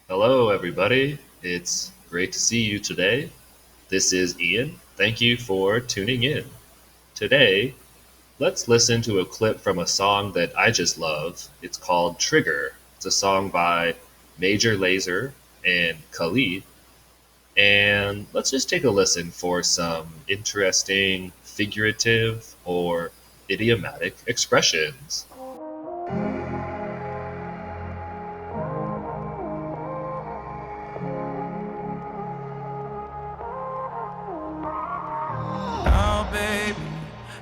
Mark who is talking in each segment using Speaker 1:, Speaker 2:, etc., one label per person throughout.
Speaker 1: Hello, everybody. It's great to see you today. This is Ian. Thank you for tuning in. Today, let's listen to a clip from a song that I just love. It's called Trigger. It's a song by Major Lazer and Khalid. And let's just take a listen for some interesting figurative or idiomatic expressions.
Speaker 2: Now, baby,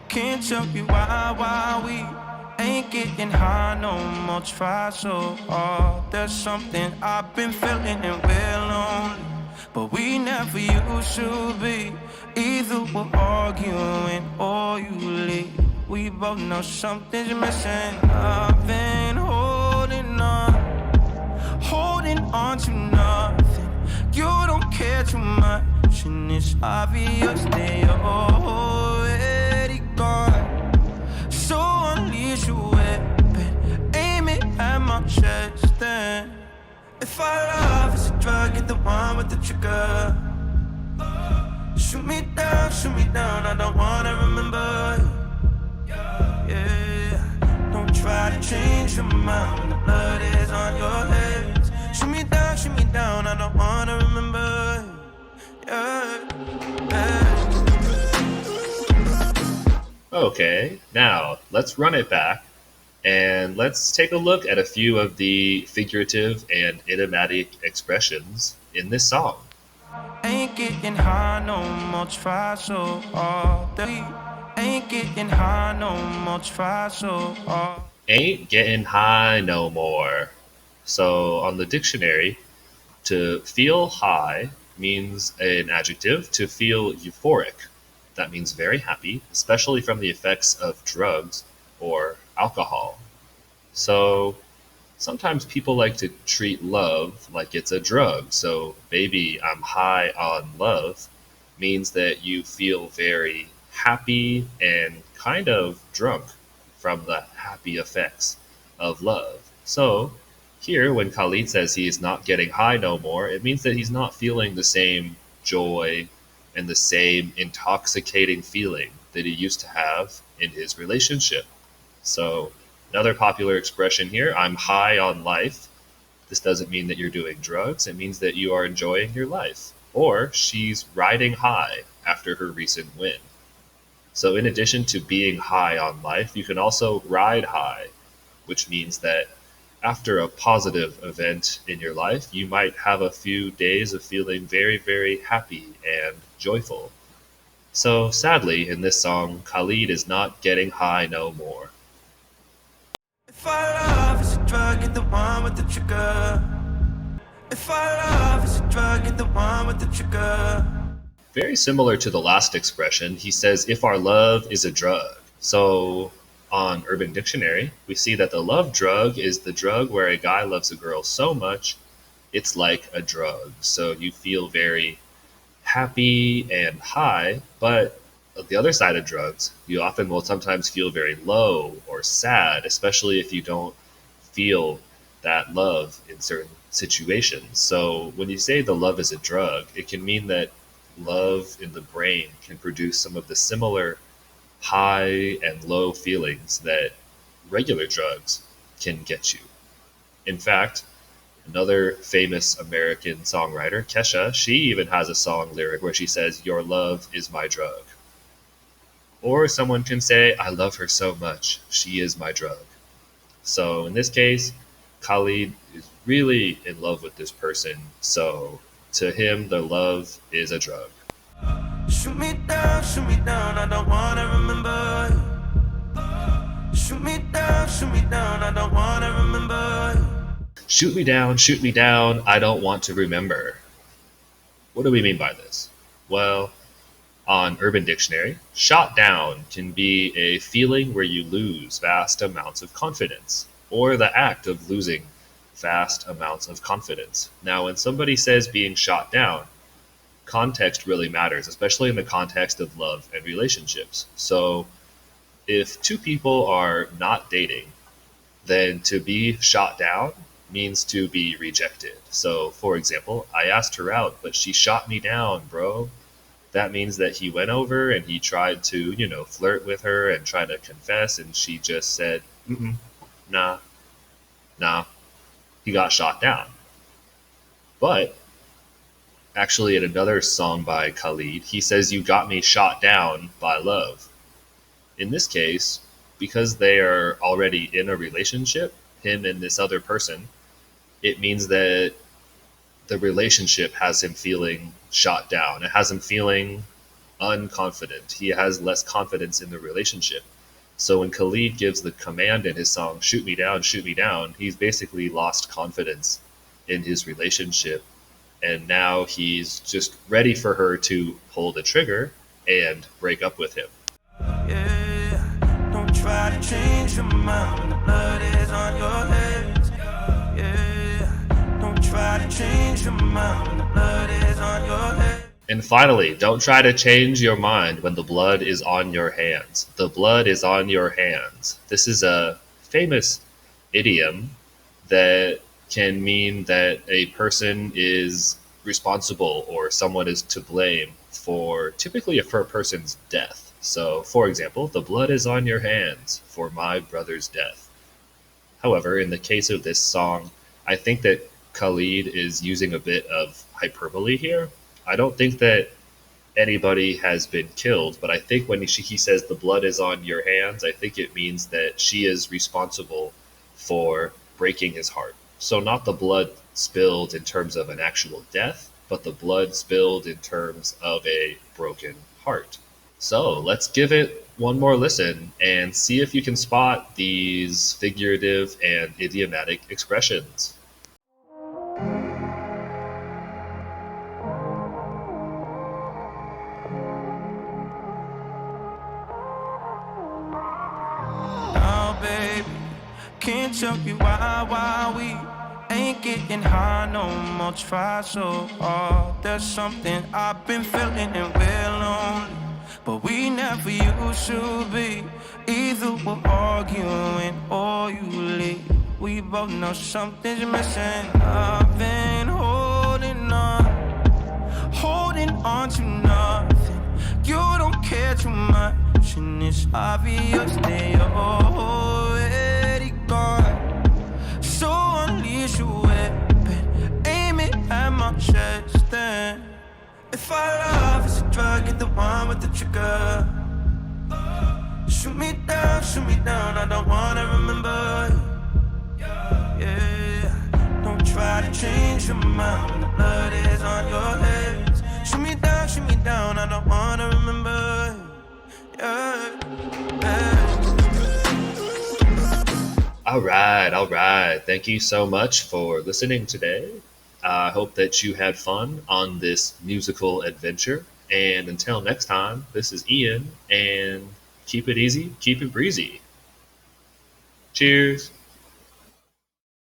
Speaker 2: can't tell you why we ain't getting high no more. Try so hard. There's something I've been feeling and we're lonely, but we never used to be. Either we're arguing or you leave. We both know something's missing. I've been holding on to nothing. You don't care too much, and it's obvious that you're already gone. So unleash your weapon, aim it at my chest. Then, if our love is a drug, you're the one with the trigger. Shoot me down, I don't wanna remember you. Yeah, don't try to change your mind when the blood is on your hands. Shoot me down, I don't wanna remember you. Yeah, yeah.
Speaker 1: Okay, now let's run it back and let's take a look at a few of the figurative and idiomatic expressions in this song.
Speaker 2: Ain't getting high no more, try so hard. We ain't getting high no more, try so hard.
Speaker 1: Ain't getting high no more. So, on the dictionary, to feel high means an adjective to feel euphoric. That means very happy, especially from the effects of drugs or alcohol. So, sometimes people like to treat love like it's a drug. So, baby, I'm high on love means that you feel very happy and kind of drunk from the happy effects of love. So, here, when Khalid says he is not getting high no more, it means that he's not feeling the same joy and the same intoxicating feeling that he used to have in his relationship. So, another popular expression here, I'm high on life. This doesn't mean that you're doing drugs, it means that you are enjoying your life. Or she's riding high after her recent win. So, in addition to being high on life, you can also ride high, which means that after a positive event in your life, you might have a few days of feeling very, very happy and joyful. So, sadly, in this song, Khalid is not getting high no more.
Speaker 2: If our love is a drug, you're the one with the trigger. If our love is a drug, you're the one with the trigger.
Speaker 1: Very similar to the last expression, he says, if our love is a drug. So, on Urban Dictionary, we see that the love drug is the drug where a guy loves a girl so much, it's like a drug. So, you feel very happy and high, but the other side of drugs, you often will sometimes feel very low or sad, especially if you don't feel that love in certain situations. So when you say the love is a drug, it can mean that love in the brain can produce some of the similar high and low feelings that regular drugs can get you. In fact, another famous American songwriter, Kesha, she even has a song lyric where she says, your love is my drug. Or someone can say, I love her so much, she is my drug. So in this case, Khalid is really in love with this person. So to him, the love is a drug.
Speaker 2: Shoot me down, I don't wanna remember you. Shoot me down, I don't wanna remember you.
Speaker 1: Shoot me down, I don't want to remember. What do we mean by this? Well, on Urban Dictionary, shot down can be a feeling where you lose vast amounts of confidence, or the act of losing vast amounts of confidence. Now, when somebody says being shot down, context really matters, especially in the context of love and relationships. So, if two people are not dating, then to be shot down means to be rejected. So, for example, I asked her out, but she shot me down, bro. That means that he went over and he tried to, flirt with her and try to confess, and she just said, mm-mm, nah, nah. He got shot down. But actually, in another song by Khalid, he says, "You got me shot down by love." In this case, because they are already in a relationship, him and this other person, it means that the relationship has him feeling shot down. It has him feeling unconfident. He has less confidence in the relationship. So when Khalid gives the command in his song, shoot me down, he's basically lost confidence in his relationship. And now he's just ready for her to pull the trigger and break up with him.
Speaker 2: Yeah, don't try to change your mind when the blood is on your head. Yeah, don't try to change your mind when the blood is on your head.
Speaker 1: And finally, don't try to change your mind when the blood is on your hands. The blood is on your hands. This is a famous idiom that can mean that a person is responsible or someone is to blame for typically for a person's death. So, for example, the blood is on your hands for my brother's death. However, in the case of this song, I think that Khalid is using a bit of hyperbole here. I don't think that anybody has been killed, but I think when he says the blood is on your hands, I think it means that she is responsible for breaking his heart. So, not the blood spilled in terms of an actual death, but the blood spilled in terms of a broken heart. So, let's give it one more listen and see if you can spot these figurative and idiomatic expressions.
Speaker 2: Oh, baby, can't tell you why we ain't getting high no more. Try so hard. There's something I've been feeling and we're lonely, but we never used to be. Either we're arguing or you leave. We both know something's missing. I've been holding on to nothing. You don't care too much, and it's obvious that you're already gone. So unleash your weapon, aim it at my chest. Then, if our love is a drug, get the one with the trigger. Shoot me down, I don't wanna remember. Yeah, don't try to change your mind when the blood is on your head. Shoot me down, I don't wanna remember. Yeah, yeah.
Speaker 1: All right, all right. Thank you so much for listening today. I hope that you had fun on this musical adventure. And until next time, this is Ian, and keep it easy, keep it breezy. Cheers.